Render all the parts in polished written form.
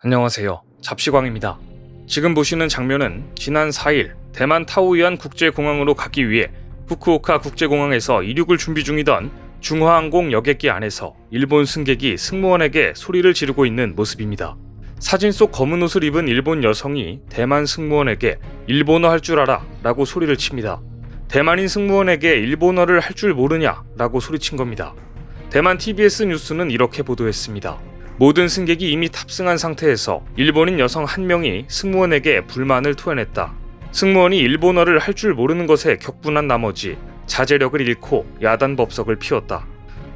안녕하세요. 잡시광입니다. 지금 보시는 장면은 지난 4일 대만 타오유안 국제공항으로 가기 위해 후쿠오카 국제공항에서 이륙을 준비 중이던 중화항공 여객기 안에서 일본 승객이 승무원에게 소리를 지르고 있는 모습입니다. 사진 속 검은 옷을 입은 일본 여성이 대만 승무원에게 일본어 할 줄 알아 라고 소리를 칩니다. 대만인 승무원에게 일본어를 할 줄 모르냐 라고 소리친 겁니다. 대만 TBS 뉴스는 이렇게 보도했습니다. 모든 승객이 이미 탑승한 상태에서 일본인 여성 한 명이 승무원에게 불만을 토해냈다. 승무원이 일본어를 할 줄 모르는 것에 격분한 나머지 자제력을 잃고 야단법석을 피웠다.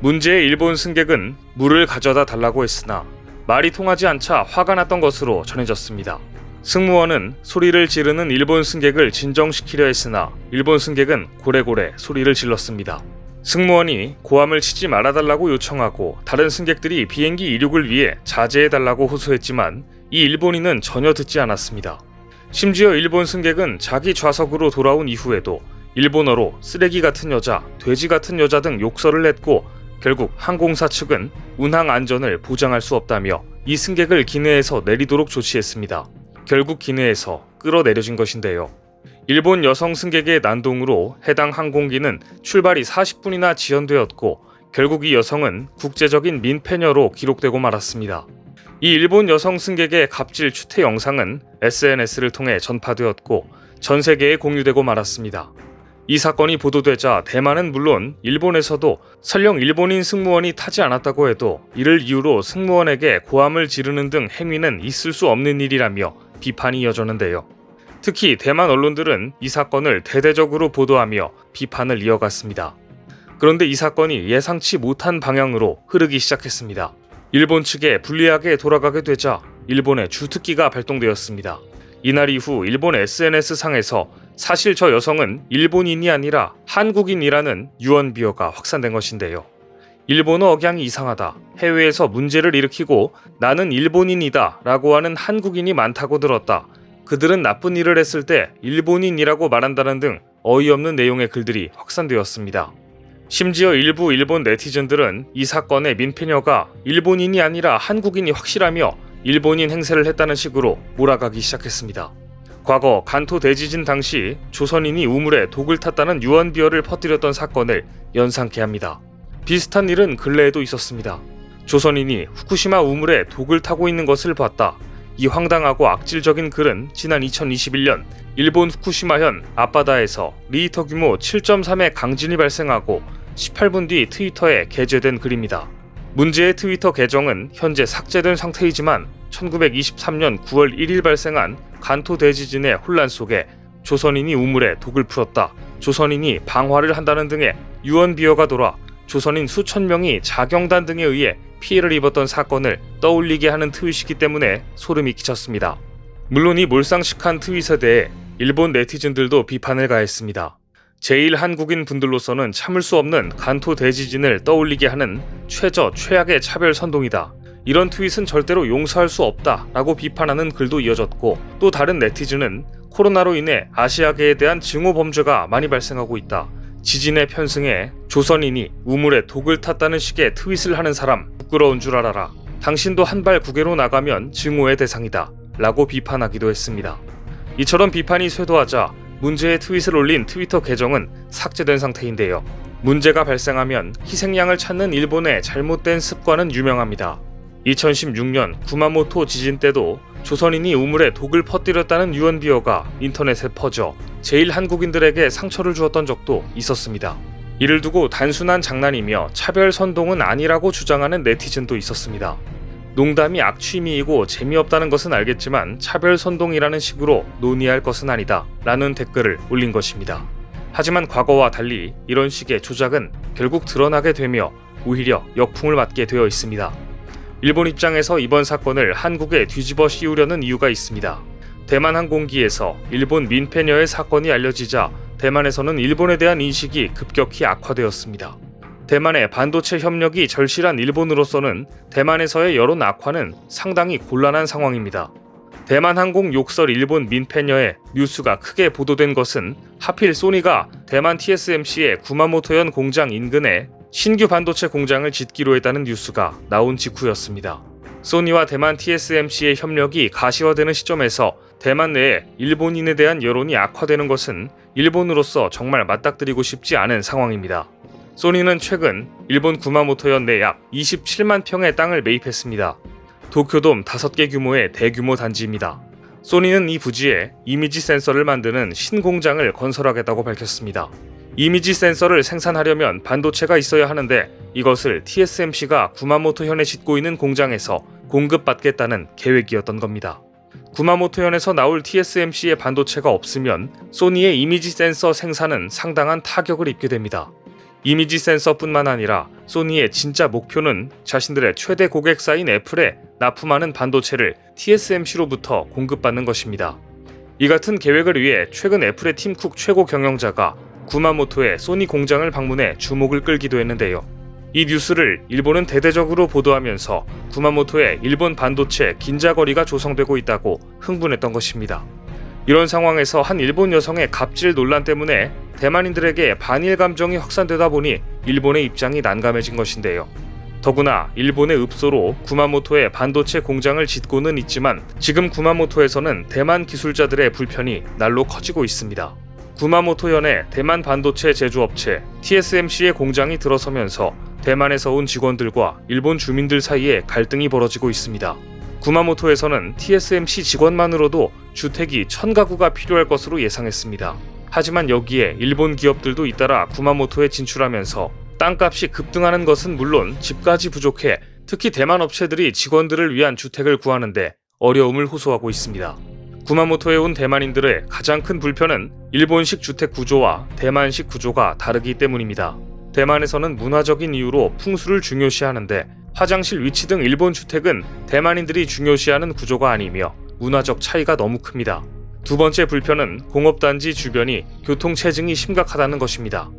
문제의 일본 승객은 물을 가져다 달라고 했으나 말이 통하지 않자 화가 났던 것으로 전해졌습니다. 승무원은 소리를 지르는 일본 승객을 진정시키려 했으나 일본 승객은 고래고래 소리를 질렀습니다. 승무원이 고함을 치지 말아달라고 요청하고 다른 승객들이 비행기 이륙을 위해 자제해달라고 호소했지만 이 일본인은 전혀 듣지 않았습니다. 심지어 일본 승객은 자기 좌석으로 돌아온 이후에도 일본어로 쓰레기 같은 여자, 돼지 같은 여자 등 욕설을 냈고 결국 항공사 측은 운항 안전을 보장할 수 없다며 이 승객을 기내에서 내리도록 조치했습니다. 결국 기내에서 끌어내려진 것인데요. 일본 여성 승객의 난동으로 해당 항공기는 출발이 40분이나 지연되었고 결국 이 여성은 국제적인 민폐녀로 기록되고 말았습니다. 이 일본 여성 승객의 갑질 추태 영상은 SNS를 통해 전파되었고 전 세계에 공유되고 말았습니다. 이 사건이 보도되자 대만은 물론 일본에서도 설령 일본인 승무원이 타지 않았다고 해도 이를 이유로 승무원에게 고함을 지르는 등 행위는 있을 수 없는 일이라며 비판이 이어졌는데요. 특히 대만 언론들은 이 사건을 대대적으로 보도하며 비판을 이어갔습니다. 그런데 이 사건이 예상치 못한 방향으로 흐르기 시작했습니다. 일본 측에 불리하게 돌아가게 되자 일본의 주특기가 발동되었습니다. 이날 이후 일본 SNS상에서 사실 저 여성은 일본인이 아니라 한국인이라는 유언비어가 확산된 것인데요. 일본어 억양이 이상하다, 해외에서 문제를 일으키고 나는 일본인이다 라고 하는 한국인이 많다고 들었다, 그들은 나쁜 일을 했을 때 일본인이라고 말한다는 등 어이없는 내용의 글들이 확산되었습니다. 심지어 일부 일본 네티즌들은 이 사건의 민폐녀가 일본인이 아니라 한국인이 확실하며 일본인 행세를 했다는 식으로 몰아가기 시작했습니다. 과거 간토 대지진 당시 조선인이 우물에 독을 탔다는 유언비어를 퍼뜨렸던 사건을 연상케 합니다. 비슷한 일은 근래에도 있었습니다. 조선인이 후쿠시마 우물에 독을 타고 있는 것을 봤다. 이 황당하고 악질적인 글은 지난 2021년 일본 후쿠시마현 앞바다에서 리히터 규모 7.3의 강진이 발생하고 18분 뒤 트위터에 게재된 글입니다. 문제의 트위터 계정은 현재 삭제된 상태이지만 1923년 9월 1일 발생한 간토 대지진의 혼란 속에 조선인이 우물에 독을 풀었다, 조선인이 방화를 한다는 등의 유언비어가 돌아 조선인 수천 명이 자경단 등에 의해 피해를 입었던 사건을 떠올리게 하는 트윗이기 때문에 소름이 끼쳤습니다. 물론 이 몰상식한 트윗에 대해 일본 네티즌들도 비판을 가했습니다. 제1 한국인 분들로서는 참을 수 없는 간토 대지진을 떠올리게 하는 최악의 차별 선동이다, 이런 트윗은 절대로 용서할 수 없다 라고 비판하는 글도 이어졌고, 또 다른 네티즌은 코로나로 인해 아시아계에 대한 증오 범죄가 많이 발생하고 있다, 지진에 편승해 조선인이 우물에 독을 탔다는 식의 트윗을 하는 사람 부끄러운 줄 알아라, 당신도 한 발 국외로 나가면 증오의 대상이다 라고 비판하기도 했습니다. 이처럼 비판이 쇄도하자 문제의 트윗을 올린 트위터 계정은 삭제된 상태인데요. 문제가 발생하면 희생양을 찾는 일본의 잘못된 습관은 유명합니다. 2016년 구마모토 지진 때도 조선인이 우물에 독을 퍼뜨렸다는 유언비어가 인터넷에 퍼져 제1 한국인들에게 상처를 주었던 적도 있었습니다. 이를 두고 단순한 장난이며 차별 선동은 아니라고 주장하는 네티즌도 있었습니다. 농담이 악취미이고 재미없다는 것은 알겠지만 차별 선동이라는 식으로 논의할 것은 아니다 라는 댓글을 올린 것입니다. 하지만 과거와 달리 이런 식의 조작은 결국 드러나게 되며 오히려 역풍을 맞게 되어 있습니다. 일본 입장에서 이번 사건을 한국에 뒤집어 씌우려는 이유가 있습니다. 대만 항공기에서 일본 민폐녀의 사건이 알려지자 대만에서는 일본에 대한 인식이 급격히 악화되었습니다. 대만의 반도체 협력이 절실한 일본으로서는 대만에서의 여론 악화는 상당히 곤란한 상황입니다. 대만 항공 욕설 일본 민폐녀의 뉴스가 크게 보도된 것은 하필 소니가 대만 TSMC의 구마모토현 공장 인근에 신규 반도체 공장을 짓기로 했다는 뉴스가 나온 직후였습니다. 소니와 대만 TSMC의 협력이 가시화되는 시점에서 대만 내에 일본인에 대한 여론이 악화되는 것은 일본으로서 정말 맞닥뜨리고 싶지 않은 상황입니다. 소니는 최근 일본 구마모토현 내 약 27만 평의 땅을 매입했습니다. 도쿄돔 5개 규모의 대규모 단지입니다. 소니는 이 부지에 이미지 센서를 만드는 신공장을 건설하겠다고 밝혔습니다. 이미지 센서를 생산하려면 반도체가 있어야 하는데 이것을 TSMC가 구마모토현에 짓고 있는 공장에서 공급받겠다는 계획이었던 겁니다. 구마모토현에서 나올 TSMC의 반도체가 없으면 소니의 이미지 센서 생산은 상당한 타격을 입게 됩니다. 이미지 센서뿐만 아니라 소니의 진짜 목표는 자신들의 최대 고객사인 애플에 납품하는 반도체를 TSMC로부터 공급받는 것입니다. 이 같은 계획을 위해 최근 애플의 팀쿡 최고 경영자가 구마모토의 소니 공장을 방문해 주목을 끌기도 했는데요. 이 뉴스를 일본은 대대적으로 보도하면서 구마모토의 일본 반도체 긴자거리가 조성되고 있다고 흥분했던 것입니다. 이런 상황에서 한 일본 여성의 갑질 논란 때문에 대만인들에게 반일 감정이 확산되다 보니 일본의 입장이 난감해진 것인데요. 더구나 일본의 읍소로 구마모토의 반도체 공장을 짓고는 있지만 지금 구마모토에서는 대만 기술자들의 불편이 날로 커지고 있습니다. 구마모토현에 대만 반도체 제조업체 TSMC의 공장이 들어서면서 대만에서 온 직원들과 일본 주민들 사이에 갈등이 벌어지고 있습니다. 구마모토에서는 TSMC 직원만으로도 주택이 1000가구가 필요할 것으로 예상했습니다. 하지만 여기에 일본 기업들도 잇따라 구마모토에 진출하면서 땅값이 급등하는 것은 물론 집까지 부족해 특히 대만 업체들이 직원들을 위한 주택을 구하는데 어려움을 호소하고 있습니다. 구마모토에 온 대만인들의 가장 큰 불편은 일본식 주택 구조와 대만식 구조가 다르기 때문입니다. 대만에서는 문화적인 이유로 풍수를 중요시하는데 화장실 위치 등 일본 주택은 대만인들이 중요시하는 구조가 아니며 문화적 차이가 너무 큽니다. 두 번째 불편은 공업단지 주변이 교통체증이 심각하다는 것입니다.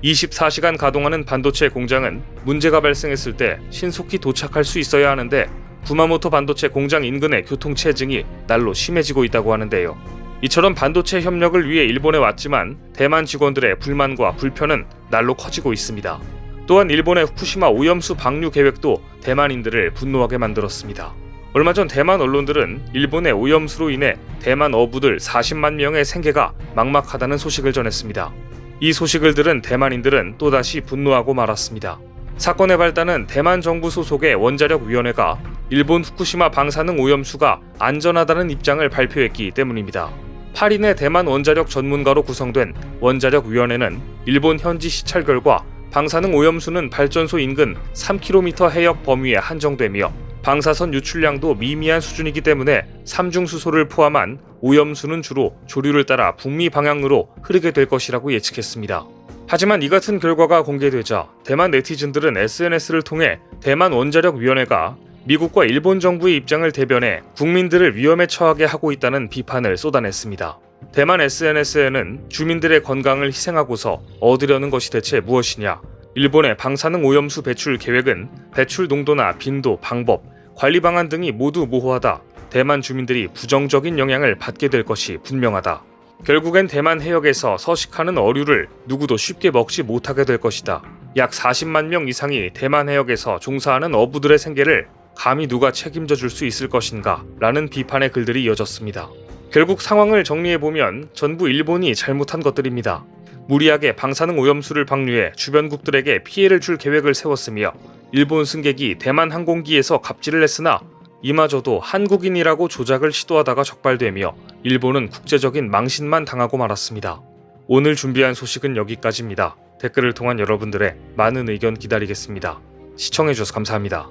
24시간 가동하는 반도체 공장은 문제가 발생했을 때 신속히 도착할 수 있어야 하는데 구마모토 반도체 공장 인근의 교통체증이 날로 심해지고 있다고 하는데요. 이처럼 반도체 협력을 위해 일본에 왔지만 대만 직원들의 불만과 불편은 날로 커지고 있습니다. 또한 일본의 후쿠시마 오염수 방류 계획도 대만인들을 분노하게 만들었습니다. 얼마 전 대만 언론들은 일본의 오염수로 인해 대만 어부들 40만 명의 생계가 막막하다는 소식을 전했습니다. 이 소식을 들은 대만인들은 또다시 분노하고 말았습니다. 사건의 발단은 대만 정부 소속의 원자력위원회가 일본 후쿠시마 방사능 오염수가 안전하다는 입장을 발표했기 때문입니다. 8인의 대만 원자력 전문가로 구성된 원자력위원회는 일본 현지 시찰 결과 방사능 오염수는 발전소 인근 3km 해역 범위에 한정되며 방사선 유출량도 미미한 수준이기 때문에 삼중수소를 포함한 오염수는 주로 조류를 따라 북미 방향으로 흐르게 될 것이라고 예측했습니다. 하지만 이 같은 결과가 공개되자 대만 네티즌들은 SNS를 통해 대만 원자력위원회가 미국과 일본 정부의 입장을 대변해 국민들을 위험에 처하게 하고 있다는 비판을 쏟아냈습니다. 대만 SNS에는 주민들의 건강을 희생하고서 얻으려는 것이 대체 무엇이냐, 일본의 방사능 오염수 배출 계획은 배출 농도나 빈도, 방법, 관리 방안 등이 모두 모호하다. 대만 주민들이 부정적인 영향을 받게 될 것이 분명하다. 결국엔 대만 해역에서 서식하는 어류를 누구도 쉽게 먹지 못하게 될 것이다. 약 40만 명 이상이 대만 해역에서 종사하는 어부들의 생계를 감히 누가 책임져 줄 수 있을 것인가? 라는 비판의 글들이 이어졌습니다. 결국 상황을 정리해보면 전부 일본이 잘못한 것들입니다. 무리하게 방사능 오염수를 방류해 주변국들에게 피해를 줄 계획을 세웠으며 일본 승객이 대만 항공기에서 갑질을 했으나 이마저도 한국인이라고 조작을 시도하다가 적발되며 일본은 국제적인 망신만 당하고 말았습니다. 오늘 준비한 소식은 여기까지입니다. 댓글을 통한 여러분들의 많은 의견 기다리겠습니다. 시청해주셔서 감사합니다.